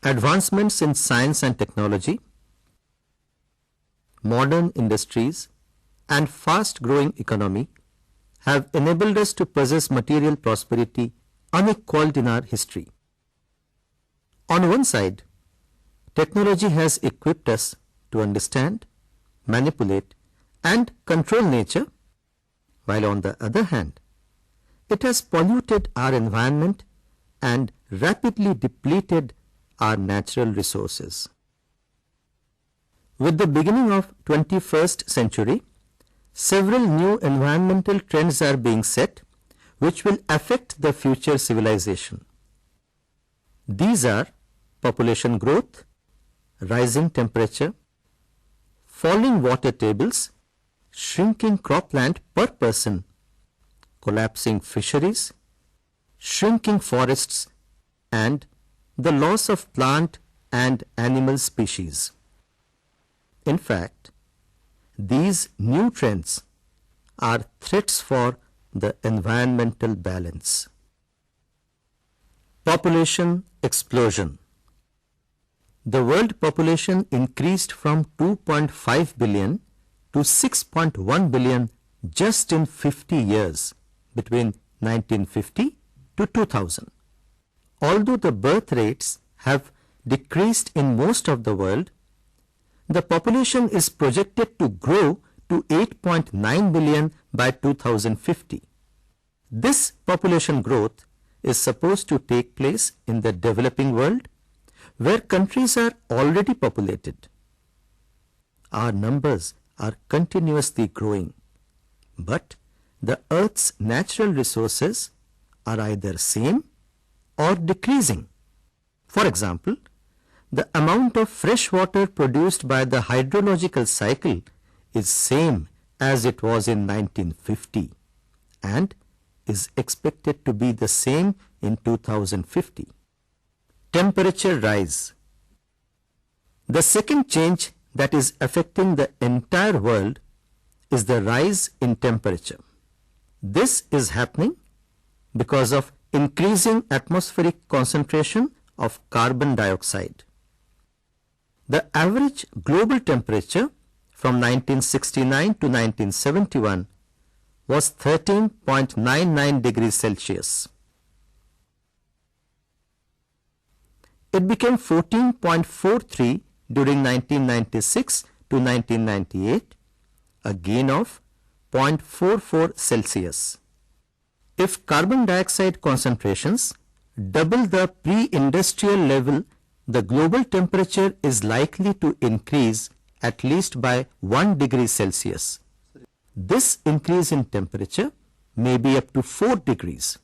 Advancements in science and technology, modern industries, and fast-growing economy have enabled us to possess material prosperity unequaled in our history. On one side, technology has equipped us to understand, manipulate, and control nature, while on the other hand, it has polluted our environment and rapidly depleted our natural resources. With the beginning of 21st century, several new environmental trends are being set which will affect the future civilization. These are population growth, rising temperature, falling water tables, shrinking cropland per person, collapsing fisheries, shrinking forests, and the loss of plant and animal species. In fact, these new trends are threats for the environmental balance. Population explosion. The world population increased from 2.5 billion to 6.1 billion just in 50 years between 1950 to 2000. Although the birth rates have decreased in most of the world, the population is projected to grow to 8.9 billion by 2050. This population growth is supposed to take place in the developing world, where countries are already populated. Our numbers are continuously growing, but the Earth's natural resources are either same or decreasing. For example, the amount of fresh water produced by the hydrological cycle is same as it was in 1950 and is expected to be the same in 2050. Temperature rise. The second change that is affecting the entire world is the rise in temperature. This is happening because of increasing atmospheric concentration of carbon dioxide. The average global temperature from 1969 to 1971 was 13.99 degrees Celsius. It became 14.43 during 1996 to 1998, a gain of 0.44 Celsius. If carbon dioxide concentrations double the pre-industrial level, the global temperature is likely to increase at least by 1 degree Celsius. This increase in temperature may be up to 4 degrees.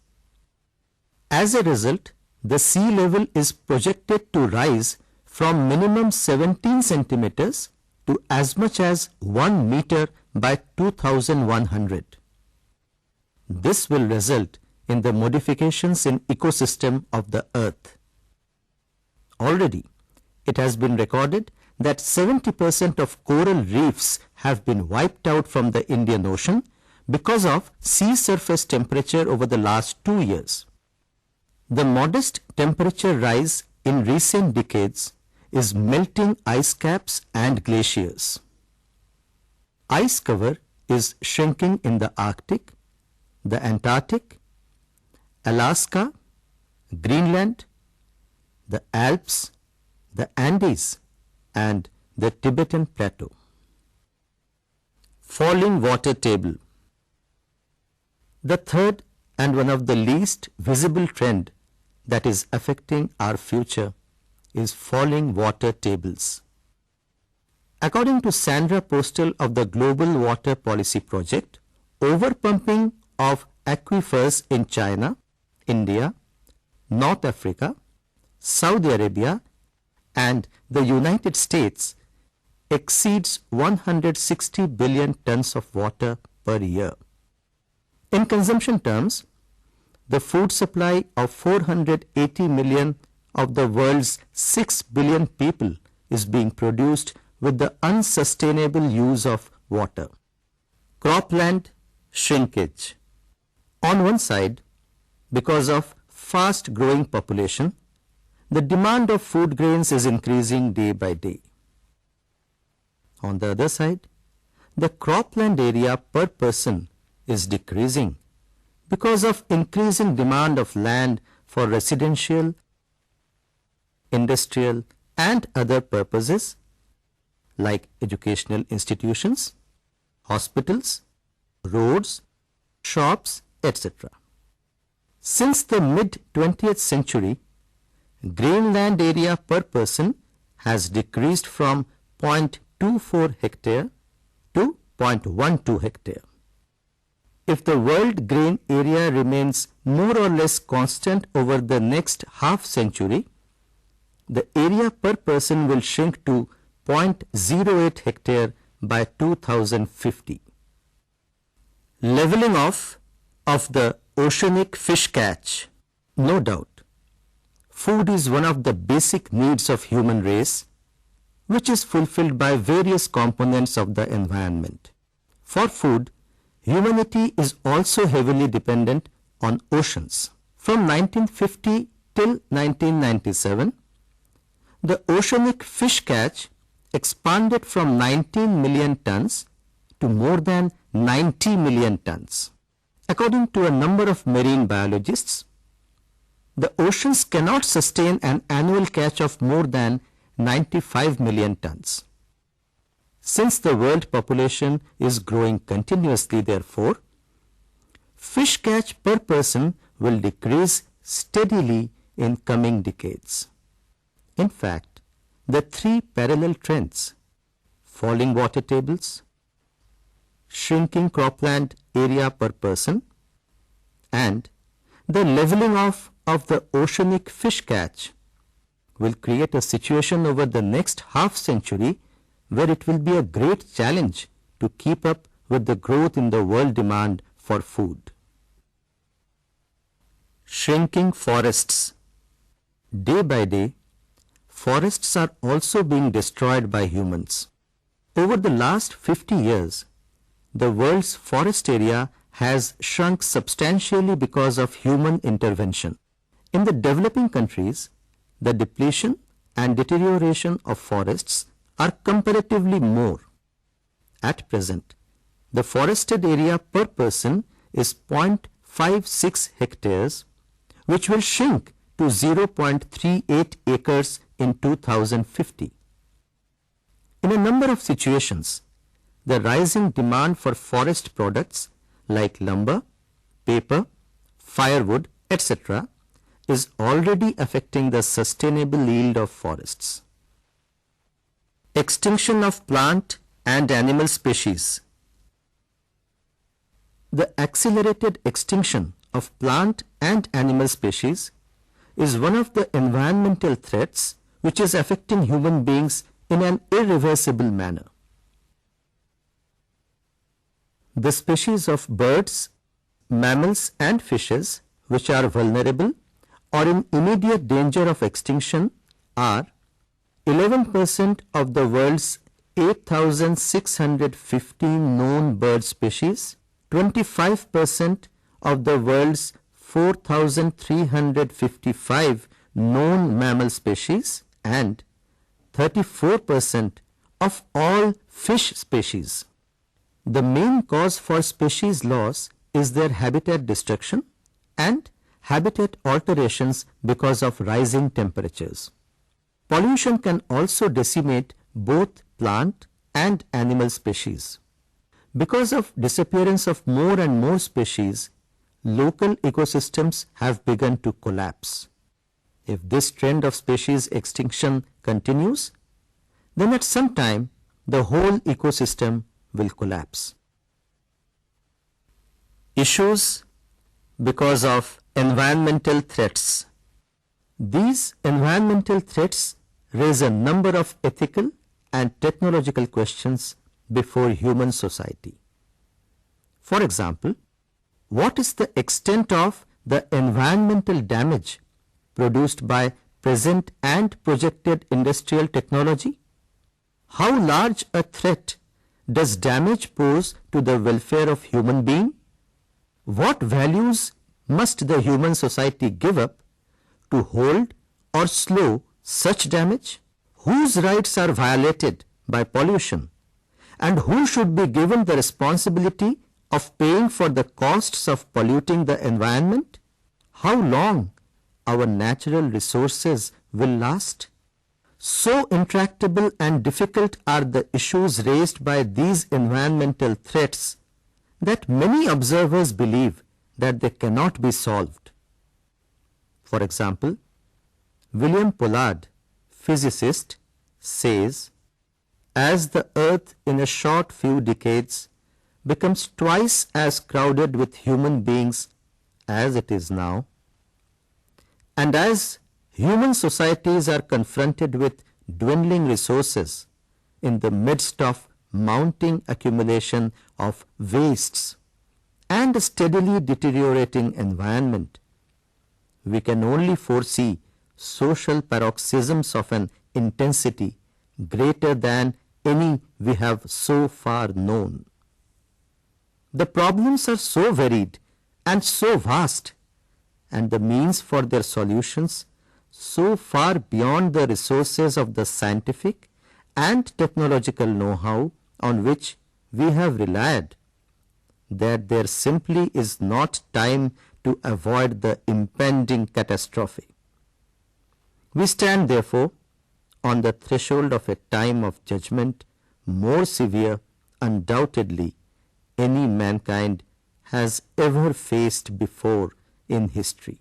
As a result, the sea level is projected to rise from minimum 17 centimeters to as much as 1 meter by 2100. This will result in the modifications in ecosystem of the earth. Already, it has been recorded that 70% of coral reefs have been wiped out from the Indian Ocean because of sea surface temperature over the last 2 years. The modest temperature rise in recent decades is melting ice caps and glaciers. Ice cover is shrinking in the Arctic, the Antarctic, Alaska, Greenland, the Alps, the Andes, and the Tibetan Plateau. Falling water table. The third and one of the least visible trend that is affecting our future is falling water tables. According to Sandra Postel of the Global Water Policy Project, overpumping of aquifers in China, India, North Africa, Saudi Arabia, and the United States exceeds 160 billion tons of water per year. In consumption terms, the food supply of 480 million of the world's 6 billion people is being produced with the unsustainable use of water. Cropland shrinkage. On one side, because of fast growing population, the demand of food grains is increasing day by day. On the other side, the cropland area per person is decreasing because of increasing demand of land for residential, industrial and other purposes like educational institutions, hospitals, roads, shops, etc. Since the mid-20th century, grain land area per person has decreased from 0.24 hectare to 0.12 hectare. If the world grain area remains more or less constant over the next half century, the area per person will shrink to 0.08 hectare by 2050. Leveling off of the oceanic fish catch. No doubt, food is one of the basic needs of human race, which is fulfilled by various components of the environment. For food, humanity is also heavily dependent on oceans. From 1950 till 1997, the oceanic fish catch expanded from 19 million tons to more than 90 million tons. According to a number of marine biologists, the oceans cannot sustain an annual catch of more than 95 million tons. Since the world population is growing continuously, therefore, fish catch per person will decrease steadily in coming decades. In fact, the three parallel trends, falling water tables, shrinking cropland area per person, and the leveling off of the oceanic fish catch will create a situation over the next half century where it will be a great challenge to keep up with the growth in the world demand for food. Shrinking forests. Day by day, forests are also being destroyed by humans. Over the last 50 years, the world's forest area has shrunk substantially because of human intervention. In the developing countries, the depletion and deterioration of forests are comparatively more. At present, the forested area per person is 0.56 hectares, which will shrink to 0.38 acres in 2050. In a number of situations, the rising demand for forest products like lumber, paper, firewood, etc. is already affecting the sustainable yield of forests. Extinction of plant and animal species. The accelerated extinction of plant and animal species is one of the environmental threats which is affecting human beings in an irreversible manner. The species of birds, mammals and fishes which are vulnerable or in immediate danger of extinction are 11% of the world's 8,615 known bird species, 25% of the world's 4,355 known mammal species, and 34% of all fish species. The main cause for species loss is their habitat destruction and habitat alterations because of rising temperatures. Pollution can also decimate both plant and animal species. Because of disappearance of more and more species, local ecosystems have begun to collapse. If this trend of species extinction continues, then at some time the whole ecosystem will collapse. Issues because of environmental threats. These environmental threats raise a number of ethical and technological questions before human society. For example, what is the extent of the environmental damage produced by present and projected industrial technology? How large a threat does damage pose to the welfare of human being? What values must the human society give up to hold or slow such damage? Whose rights are violated by pollution? And who should be given the responsibility of paying for the costs of polluting the environment? How long our natural resources will last? So intractable and difficult are the issues raised by these environmental threats that many observers believe that they cannot be solved. For example, William Pollard, physicist, says, as the earth in a short few decades becomes twice as crowded with human beings as it is now, and as human societies are confronted with dwindling resources in the midst of mounting accumulation of wastes and a steadily deteriorating environment, we can only foresee social paroxysms of an intensity greater than any we have so far known. The problems are so varied and so vast, and the means for their solutions so far beyond the resources of the scientific and technological know-how on which we have relied, that there simply is not time to avoid the impending catastrophe. We stand, therefore, on the threshold of a time of judgment more severe, undoubtedly, any mankind has ever faced before in history.